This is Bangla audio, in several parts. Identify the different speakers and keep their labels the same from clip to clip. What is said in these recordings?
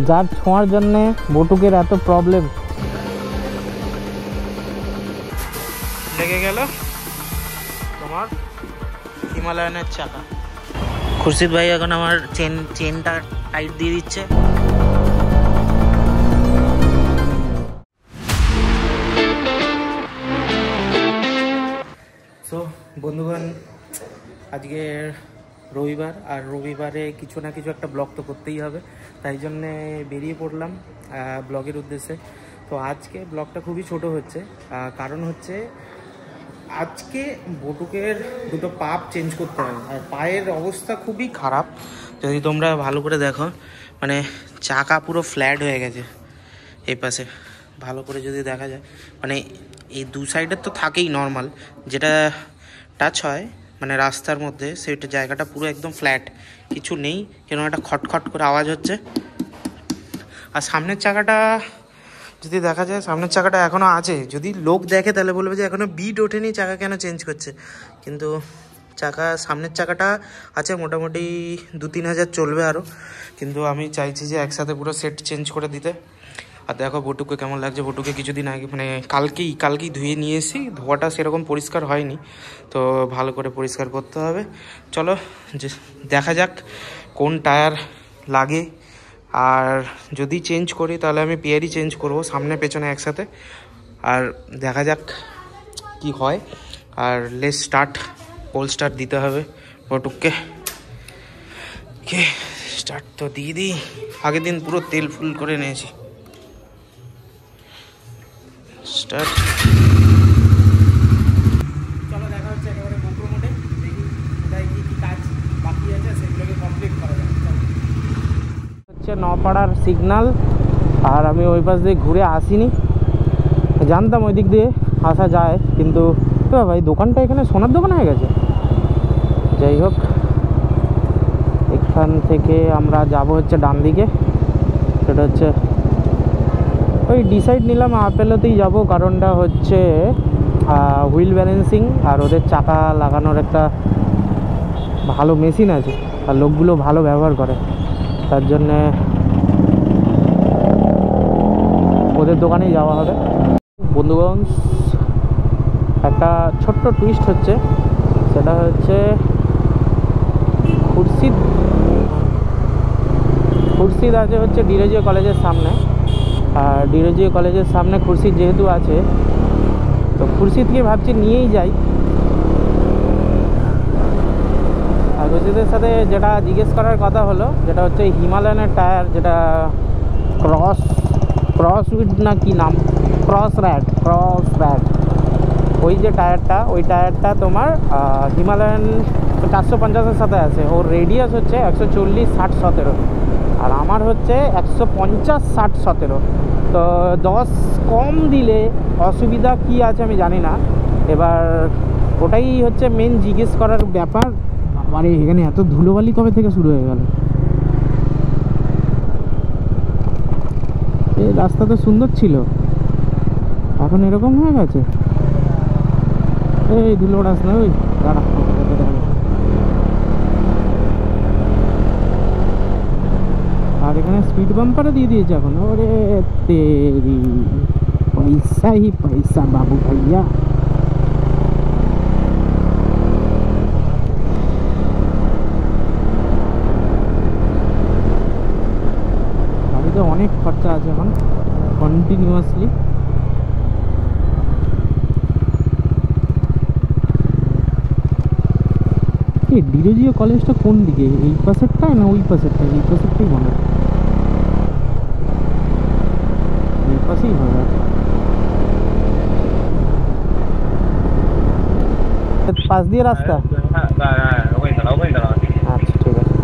Speaker 1: যার ছোঁয়ার জন্যে বটুকের এত প্রবলেম। লেগে গেল তোমার হিমালয়ানের চাকা। খুরশিদ ভাই এখন আমার চেনটা টাইট দিয়ে দিচ্ছে। সো বন্ধুগণ, আজকে রবিবার, আর রবিবারে কিছু না কিছু একটা ব্লগ তো করতেই হবে, তাই জন্যে বেরিয়ে পড়লাম ব্লগের উদ্দেশ্যে। তো আজকে ব্লগটা খুবই ছোট হচ্ছে, কারণ হচ্ছে আজকে বটুকের দুটো পাপ চেঞ্জ করতে হবে, আর পায়ের অবস্থা খুবই খারাপ। যদি তোমরা ভালো করে দেখো, মানে চাকা পুরো ফ্ল্যাট হয়ে গেছে এই পাশে। ভালো করে যদি দেখা যায়, মানে এই দু সাইডের তো থাকেই নর্মাল, যেটা টাচ হয় মানে রাস্তার মধ্যে, সেটা জায়গাটা পুরো একদম ফ্ল্যাট, কিছু নেই, কেন একটা খটখট করে আওয়াজ হচ্ছে। আর সামনের চাকাটা যদি দেখা যায়, সামনের চাকাটা এখনও আছে, যদি লোক দেখে তাহলে বলবে যে এখনও বিট ওঠেনি, চাকা কেন চেঞ্জ করছে। কিন্তু সামনের চাকাটা আছে, মোটামুটি 2-3 হাজার চলবে আরও। কিন্তু আমি চাইছি যে একসাথে পুরো সেট চেঞ্জ করে দিতে। আর দেখো বটুকে কেমন লাগছে। বটুকে কিছুদিন আগে মানে কালকেই ধুয়ে নিয়ে এসি, ধোয়াটা সেরকম পরিষ্কার হয়নি, তো ভালো করে পরিষ্কার করতে হবে। চলো যে দেখা যাক কোন টায়ার লাগে, আর যদি চেঞ্জ করি তাহলে আমি পেয়ারই চেঞ্জ করব, সামনে পেছনে একসাথে। আর দেখা যাক কি হয়। আর লেস পোল স্টার্ট দিতে হবে বটুককে। স্টার্ট তো দিয়ে দিই, আগের দিন পুরো তেল ফুল করে নিয়েছি। স্টার্ট। চলো দেখা হচ্ছে একেবারে গোপ্রো মোডে, দেখি কোথায় কী কাজ বাকি আছে সেগুলোকে কমপ্লিট করা যাবে। হচ্ছে নপাড়ার সিগনাল, আর আমি ওই পাশ দিয়ে ঘুরে আসিনি, জানতাম ওই দিক দিয়ে আসা যায়, কিন্তু ভাই দোকানটা এখানে সোনার দোকান হয়ে গেছে। যাই হোক, এখান থেকে আমরা যাব হচ্ছে ডান দিকে, সেটা হচ্ছে ওই ডিসাইড নিলাম আপেলোতেই যাব। কারণটা হচ্ছে হুইল ব্যালেন্সিং আর ওদের চাকা লাগানোর একটা ভালো মেশিন আছে, আর লোকগুলো ভালো ব্যবহার করে, তার জন্যে ওদের দোকানেই যাওয়া হবে। বন্ধুগণ, একটা ছোট্ট টুইস্ট হচ্ছে, সেটা হচ্ছে খুরশিদ আছে হচ্ছে ডিরোজিও কলেজের সামনে, আর ডিরোজিও কলেজের সামনে খুরশিদ যেহেতু আছে, তো খুরশিদকে ভাবছি নিয়েই যাই। আর খুরশিদের সাথে যেটা জিজ্ঞেস করার কথা হলো, যেটা হচ্ছে হিমালয়ানের টায়ার, যেটা ক্রসউইড না কি নাম, ক্রস র্যাড, ওই যে টায়ারটা, ওই টায়ারটা তোমার হিমালয়ান 450-এর সাথে আছে। ওর রেডিয়াস হচ্ছে 140/60/17, আর আমার হচ্ছে 150/60/17। তো 10 কম দিলে অসুবিধা কি আছে আমি জানি না। এবার ওটাই হচ্ছে মেন জিজ্ঞেস করার ব্যাপার। মানে এখানে এত ধুলোবালি কবে থেকে শুরু হয়ে গেল? এই রাস্তা তো সুন্দর ছিল, এখন এরকম হয়ে গেছে। এই ধুলো রাস্তা, ওই দাঁড়া, আর এখানে স্পিড বাম্পারও দিয়ে দিয়েছে এখন। ওরে তেরি, পয়সা হি পয়সা বাবু ভাইয়া। গাড়িতে অনেক খরচা আছে এখন কন্টিনিউয়াসলি। ডিরোজিও কলেজটা কোন দিকে, এই পাশেরটাই না ওই পাশেরটাই? এই পাশেরটাই মনে হয়, এই পাশেই হবে। পাশ দিয়ে রাস্তা, আচ্ছা ঠিক আছে।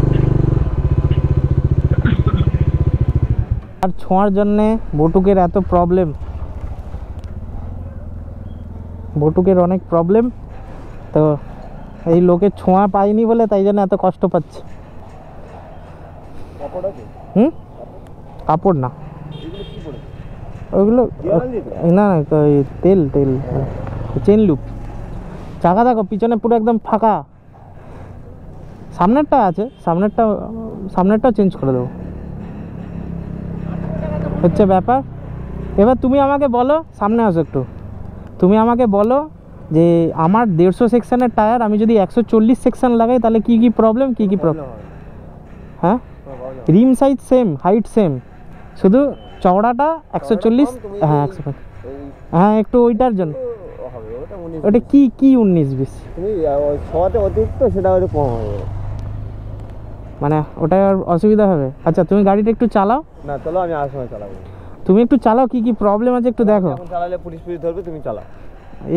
Speaker 1: আর ছোঁয়ার জন্যে বটুকের এত প্রবলেম, বটুকের অনেক প্রবলেম, তো এই লোকের ছোঁয়া পাইনি বলে তাই জন্য এত কষ্ট পাচ্ছে। কাপড় না, ওইগুলো না, তেল চেন লুপ। চাকা দেখো পিছনে পুরো একদম ফাঁকা, সামনেরটা আছে, সামনেরটাও চেঞ্জ করে দেবো। হচ্ছে ব্যাপার। এবার তুমি আমাকে বলো, সামনে আসো একটু, তুমি আমাকে বলো যে আমার 150 সেকশনের টায়ার আমি যদি 140 সেকশন লাগাই তাহলে কি কি প্রবলেম, কি কি প্রবলেম? হ্যাঁ, রিম সাইজ সেম, হাইট সেম, শুধু চওড়াটা 140। হ্যাঁ 105। হ্যাঁ একটু ওইটার জন্য ওটা কি কি 19-20
Speaker 2: অতিরিক্ত সেটা একটু কম হবে,
Speaker 1: মানে ওটা আর অসুবিধা হবে। আচ্ছা তুমি গাড়িটা একটু চালাও
Speaker 2: না? চলো আমি আর সময় চালাবো,
Speaker 1: তুমি একটু চালাও, কি কি প্রবলেম আছে একটু দেখো।
Speaker 2: এখন চালালে পুলিশ ধরবে, তুমি চালাও।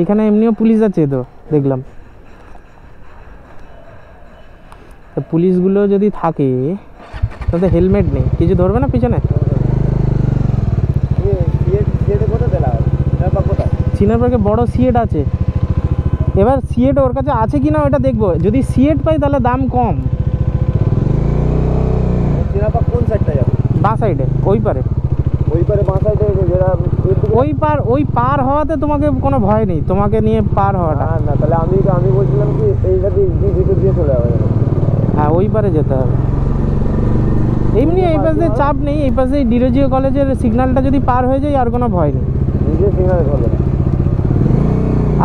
Speaker 1: এখানে এমনিও পুলিশ আছে তো দেখলাম, তো পুলিশগুলো যদি থাকে তাহলে হেলমেট নেই, কিছু ধরবে না পিছনে? চিনার পার্কে বড় সিয়েট আছে, এবার সিয়েট ওর কাছে আছে কি না ওটা দেখবো, যদি সিয়েট পাই তাহলে দাম কম।
Speaker 2: কোন সাইডটা যাবে?
Speaker 1: বাঁ সাইডে, ওই পারে,
Speaker 2: ওই পারে বাঁ সাইডে,
Speaker 1: ওই পার হওয়াতে তোমাকে কোনো ভয় নেই, তোমাকে নিয়ে পার হওয়াটা।
Speaker 2: না তাহলে আমি বলছিলাম কি এইটা ভিতর দিয়ে চলে যাবে।
Speaker 1: হ্যাঁ ওই পারে যেতে হবে, এমনি এই পাশে চাপ নেই, এই পাশে ডিরোজিও কলেজের সিগন্যালটা যদি পার হয়ে যায় আর কোনো ভয় নেই,
Speaker 2: নিজে সিগন্যালে ধরবে না,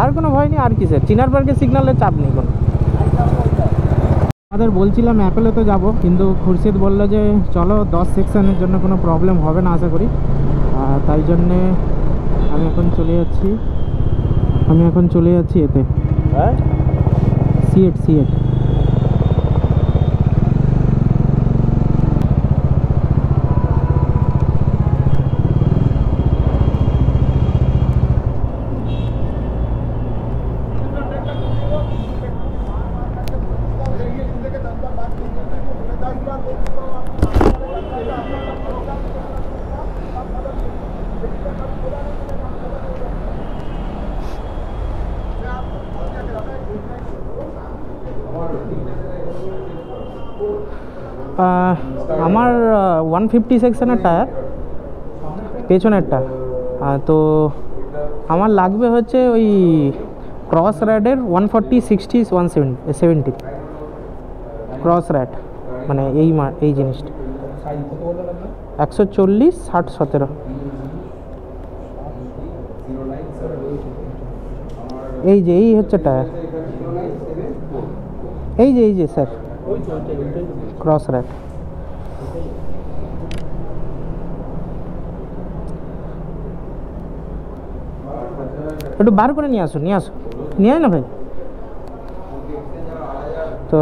Speaker 1: আর কোনো ভয় নেই। আর কিসের চিনার পার্কের সিগন্যালের চাপ নেই কোনো। আমাদের বলছিলাম অ্যাপেলেতে যাব, কিন্তু খুরশিদ বললো যে চলো 10 সেকশনের জন্য কোনো প্রবলেম হবে না আশা করি, তাই জন্যে আমি এখন চলে যাচ্ছি এতে,
Speaker 2: হ্যাঁ
Speaker 1: সিয়েট। আমার 150 সেকশনের টায়ার পেছনেরটা, তো আমার লাগবে হচ্ছে ওই ক্রস রাইডের 140, 60, 170 ক্রস রাইড, মানে এই জিনিসটা 140, 60, 17 এই হচ্ছে টায়ার, এই যে স্যার ক্রস রাইড। একটু বার করে নিয়ে আসো নিয়ে আয় না ভাই। তো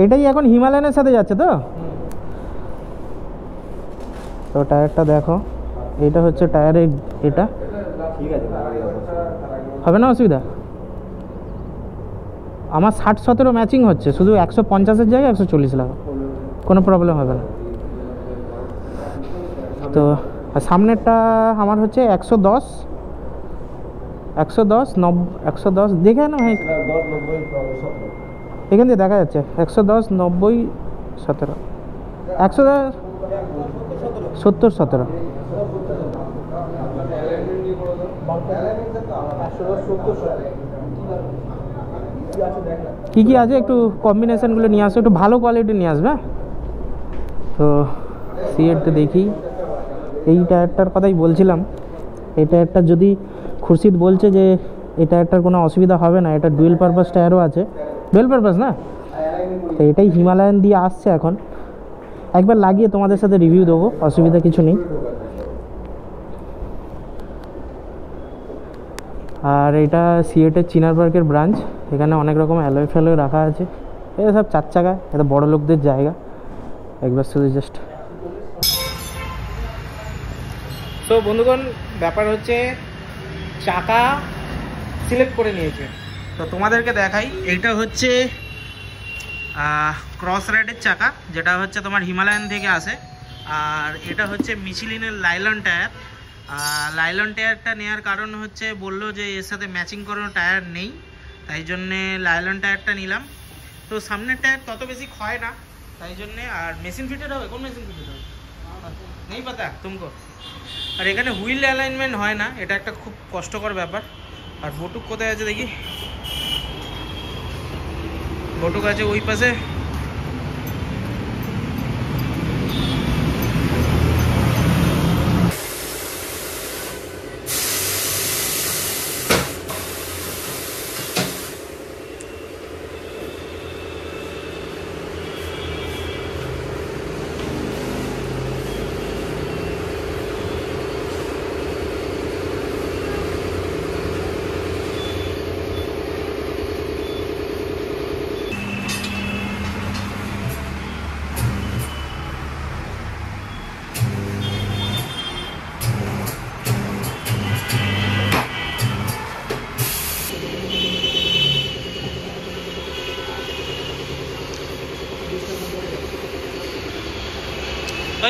Speaker 1: এটাই এখন হিমালয়ানের সাথে যাচ্ছে তো টায়ারটা দেখো, এটা হচ্ছে টায়ারের, এটা
Speaker 2: ঠিক আছে,
Speaker 1: হবে না অসুবিধা। আমার 60, 17 ম্যাচিং হচ্ছে, শুধু 150-এর জায়গায় 140 লাগা, কোনো প্রবলেম হবে না। তো সামনেরটা আমার হচ্ছে 110, 110 দেখে না ভাই, এখান দিয়ে দেখা যাচ্ছে 110, 90, 17, 110, 70, 17। কি কি আছে একটু কম্বিনেশনগুলো নিয়ে আসো, একটু ভালো কোয়ালিটি নিয়ে আসবে। তো সিয়েটটা দেখি, এই টায়ারটার কথাই বলছিলাম, এই টায়ারটা যদি খুরশিদ বলছে যে এই টায়ারটার কোনো অসুবিধা হবে না, এটা ডুয়েল পারপাস টায়ারও আছে, ডুয়েল পারপাস না, তো এটাই হিমালয়ান দিয়ে আসছে এখন, একবার লাগিয়ে তোমাদের সাথে রিভিউ দেবো, অসুবিধা কিছু নেই। আর এটা সিয়েটের চিনার পার্কের ব্রাঞ্চ, এখানে অনেক রকম অ্যালয় ফ্যালয় রাখা আছে, এটা সব 4 চাকা, এটা বড় লোকদের জায়গা, একবার শুধু জাস্ট। তো বন্ধুগণ ব্যাপার হচ্ছে চাকা সিলেক্ট করে নিয়েছে, তো তোমাদেরকে দেখাই। এইটা হচ্ছে ক্রস রাইডের চাকা, যেটা হচ্ছে তোমার হিমালয়ান থেকে আসে, আর এটা হচ্ছে মিচেলিনের লাইলন টায়ার। লাইলন টায়ারটা নেওয়ার কারণ হচ্ছে বললো যে এর সাথে ম্যাচিং কোনো টায়ার নেই, তাই জন্যে লাইলন টায়ারটা নিলাম। তো সামনের টায়ার তত বেশি ক্ষয় না, তাই জন্যে। আর মেশিন ফিটেড হবে, কোন মেশিন ফিটেড হবে নেই পাতা তুমকো। আর এখানে হুইল অ্যালাইনমেন্ট হয় না, এটা একটা খুব কষ্টকর ব্যাপার। আর বটুক কোথায় আছে দেখি, বটুক আছে ওই পাশে।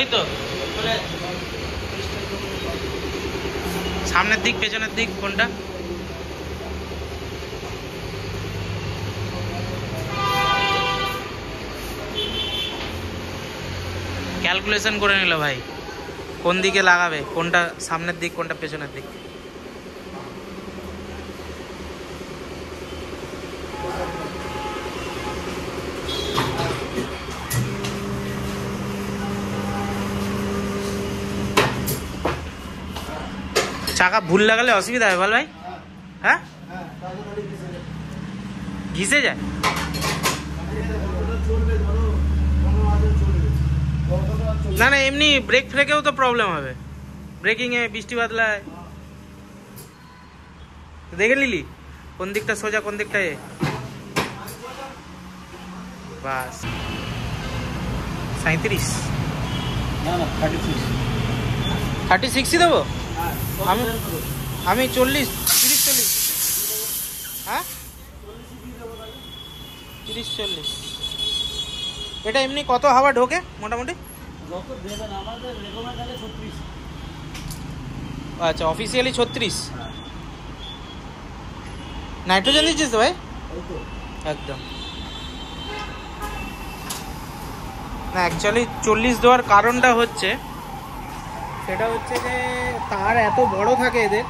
Speaker 1: ওই তো সামনের দিক পেছনের দিক কোনটা? ক্যালকুলেশন করে নিল ভাই কোন দিকে লাগাবে, কোনটা সামনের দিক কোনটা পেছনের দিক। চাকা ভুল লাগালে অসুবিধা হয় বল ভাই? হ্যাঁ ঘিসে যায়। না না এমনি ব্রেক ফ্রেকেও তো প্রবলেম হবে, ব্রেকিংয়ে বৃষ্টি বাদলায়। দেখে নিলি কোন দিকটা সোজা কোন দিকটা এ? বাস 37
Speaker 2: না না
Speaker 1: 36ই দেবো আমি 40 30 40। হ্যাঁ 30 40। এটা এমনি কত হাওয়া ঢোকে মোটামুটি? আচ্ছা অফিসিয়ালি 36। নাইট্রোজেন দিচ্ছিস তো ভাই? একদম না অ্যাকচুয়ালি 40 দেওয়ার কারণটা হচ্ছে, সেটা হচ্ছে যে তার এত বড় থাকে এদের,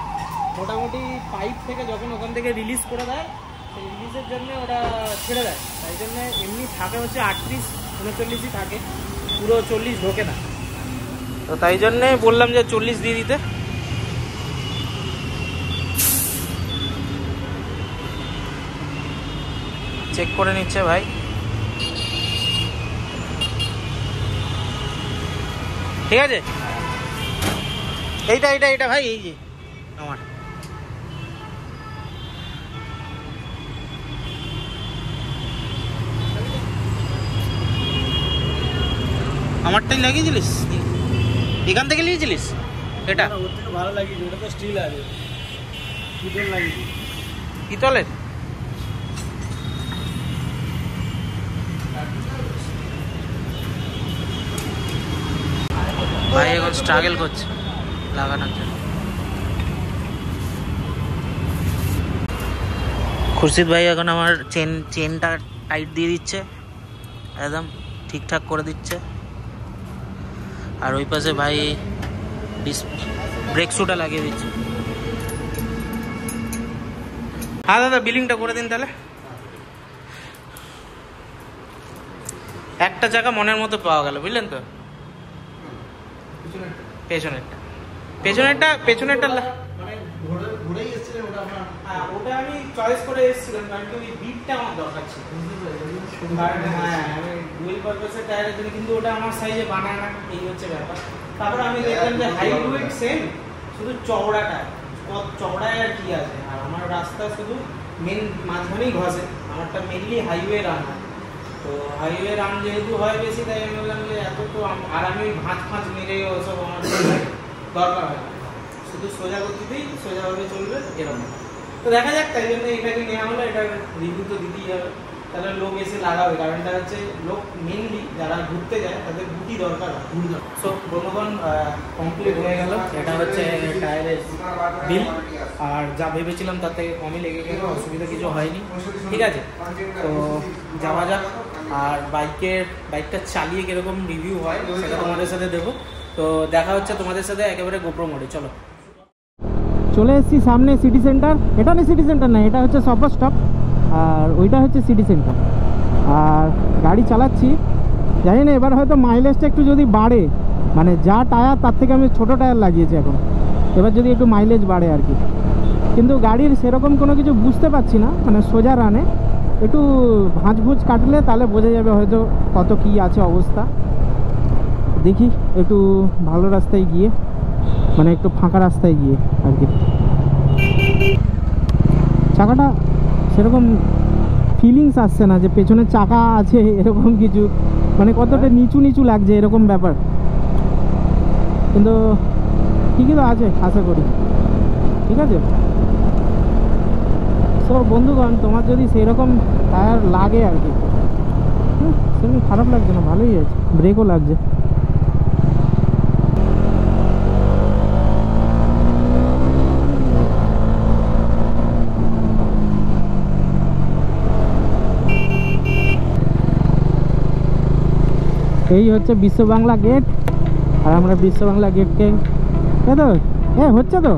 Speaker 1: মোটামুটি পাইপ থেকে যখন ওখান থেকে রিলিজ করে দেয় সেই রিলিজের জন্য ওটা ছেড়ে দেয়, তাই জন্য এমনি থাকে হচ্ছে 38 39ই থাকে, পুরো 40 ঢোকে না। তো তাই জন্যে বললাম যে 40 দিয়ে দিতে। চেক করে নিচ্ছে ভাই। ঠিক আছে এইটা এইটা এটা ভাই, এই যে আমার আমারটাই লাগিয়েছিলিস? এখান থেকে নিয়েছিলিস এটা?
Speaker 2: ওর থেকে ভালো লাগিয়েছে, ওটা তো স্টিল আছে, পিতল লাগিয়েছে।
Speaker 1: পিতলের? ভাই এখন স্ট্রাগল করছে লাগানোর জন্য। খুরশিদ ভাই এখন আমার চেনটা টাইট দিয়ে দিচ্ছে, একদম ঠিকঠাক করে দিচ্ছে। আর ওই পাশে ভাই ব্রেক শুটা লাগিয়ে দিচ্ছে। হ্যাঁ দাদা বিলিংটা করে দিন তাহলে। একটা জায়গা মনের মতো পাওয়া গেল বুঝলেন তো? পেছনেরটা ওটা আমি চয়েস করে এসেছিলাম কারণ কি ওই বিটটা আমার দরকার ছিল, কারণ হ্যাঁ আমি ডুয়েল পারপাসের টায়ারের জন্য, কিন্তু ওটা আমার সাইজে বানায় না, এই হচ্ছে ব্যাপার। তারপরে আমি দেখলাম যে হাইট ওয়েট সেম, শুধু চওড়াটা চওড়ায় আর কি আছে, আর আমার রাস্তা শুধু মেন মাঝখানেই ঘষে, আমারটা মেনলি হাইওয়ে রান হয়। তো হাইওয়ে রান যেহেতু হয় বেশি, তাই আমি বললাম যে এত তো, আর আমি ভাঁজ মেরে ওসব আমার দরকার হয় না, শুধু সোজা গতিতেই সোজাভাবে চলবে এরকম। তো দেখা যাক, তাই জন্য এটাকে নেওয়া হলো, এটার রিভিউ তো দিতেই হবে, তাহলে লোক এসে লাগাবে। কারণটা হচ্ছে লোক মেনলি যারা ঘুরতে যায় তাদের গুটি দরকার হয়। সো বন্ধুগণ কমপ্লিট হয়ে গেল, এটা হচ্ছে টায়ারের বিল, আর যা ভেবেছিলাম তার থেকে কমই লেগে গেল, অসুবিধা কিছু হয়নি। ঠিক আছে তো যাওয়া যাক, আর বাইকটা চালিয়ে কীরকম রিভিউ হয় সেটা তোমাদের সাথে দেবো। তো দেখা হচ্ছে তোমাদের সাথে একেবারে গোপ্রো মোডে। চলো চলে এসেছি সামনে সিটি সেন্টার। এটা না সিটি সেন্টার না, এটা হচ্ছে সফর স্টপ, আর ওইটা হচ্ছে সিটি সেন্টার। আর গাড়ি চালাচ্ছি, জানি না এবার হয়তো মাইলেজটা একটু যদি বাড়ে, মানে যা টায়ার তার থেকে আমি ছোটো টায়ার লাগিয়েছি এখন, এবার যদি একটু মাইলেজ বাড়ে আর কি। কিন্তু গাড়ির সেরকম কোনো কিছু বুঝতে পারছি না, মানে সোজা রানে একটু ভাঁজ কাটলে তাহলে বোঝা যাবে হয়তো কত কী আছে অবস্থা। দেখি একটু ভালো রাস্তায় গিয়ে, মানে একটু ফাঁকা রাস্তায় গিয়ে আর কি। চাকাটা সেরকম ফিলিংস আসছে না যে পেছনে চাকা আছে এরকম কিছু, মানে কতটা নিচু লাগছে এরকম ব্যাপার, কিন্তু ঠিকই তো আছে আশা করি। ঠিক আছে সো বন্ধুগণ, তোমার যদি সেরকম টায়ার লাগে আর কি, সেরকম খারাপ লাগছে না, ভালোই আছে, ব্রেকও লাগছে। এই হচ্ছে বিশ্ব বাংলা গেট, আর আমরা বিশ্ব বাংলা গেটকে এই তো হচ্ছে তো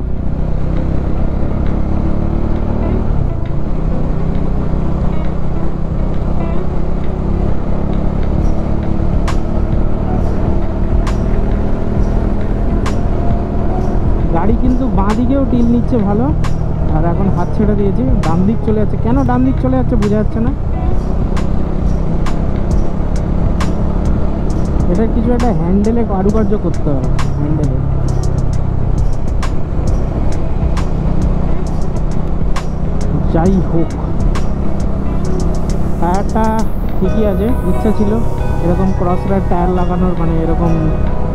Speaker 1: গাড়ি কিন্তু বাঁ দিকেও টিল নিচ্ছে ভালো। আর এখন হাত ছেড়ে দিয়েছি, ডান দিক চলে যাচ্ছে। কেন ডান দিক চলে যাচ্ছে বোঝা যাচ্ছে না। এটা কিছু একটা হ্যান্ডেলে কারুকার্য করতে হবে, হ্যান্ডেলে। যাই হোক, টায়ারটা ঠিকই আছে। ইচ্ছা ছিল এরকম ক্রস রাইড টায়ার লাগানোর, মানে এরকম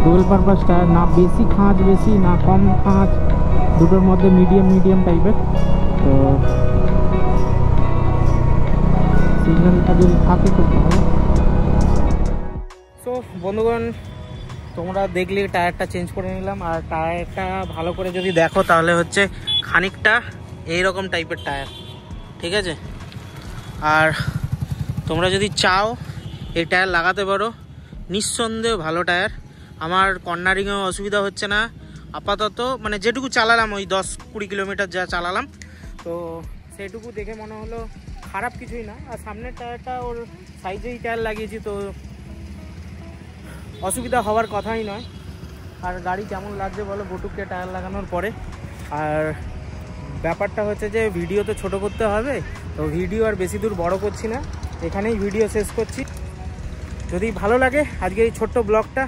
Speaker 1: ডুয়েল পারপাস টায়ার, না বেশি খাঁজ বেশি না কম খাঁজ, দুটোর মধ্যে মিডিয়াম টাইপের। তো সিগন্যালটা যদি থাকে খুব ভালো। সো বন্ধুগণ, তোমরা দেখলে টায়ারটা চেঞ্জ করে নিলাম। আর টায়ারটা ভালো করে যদি দেখো তাহলে হচ্ছে খানিকটা এইরকম টাইপের টায়ার, ঠিক আছে। আর তোমরা যদি চাও এই টায়ার লাগাতে পারো, নিঃসন্দেহে ভালো টায়ার। আমার কর্নারিংয়েও অসুবিধা হচ্ছে না আপাতত, মানে যেটুকু চালালাম ওই 10-20 কিলোমিটার যা চালালাম, তো সেইটুকু দেখে মনে হলো খারাপ কিছুই না। আর সামনের টায়ারটা ওর সাইজেই টায়ার লাগিয়েছি, তো অসুবিধা হওয়ার কথাই নয়। আর গাড়ি কেমন লাগছে বলো বটুককে টায়ার লাগানোর পরে। আর ব্যাপারটা হচ্ছে যে ভিডিও তো ছোট করতে হবে, তো ভিডিও আর বেশি দূর বড় করছি না, এখানেই ভিডিও শেষ করছি। যদি ভালো লাগে আজকে এই ছোট্ট ব্লগটা,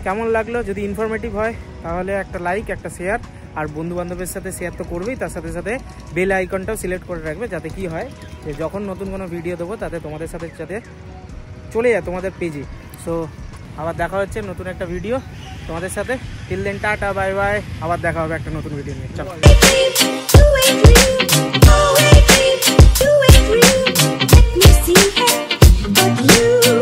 Speaker 1: কেমন লাগলো, যদি ইনফরমেটিভ হয় তাহলে একটা লাইক, একটা শেয়ার, আর বন্ধুবান্ধবের সাথে শেয়ার তো করবেই, তার সাথে সাথে বেল আইকনটাও সিলেক্ট করে রাখবে, যাতে কি হয় যে যখন নতুন কোনো ভিডিও দেবো তাতে তোমাদের সাথে যাতে চলে যায় তোমাদের পেজে। সো আবার দেখা হচ্ছে নতুন একটা ভিডিও তোমাদের সাথে। Till then tata, bye bye. আবার দেখা হবে একটা নতুন ভিডিও নিয়ে। চলো।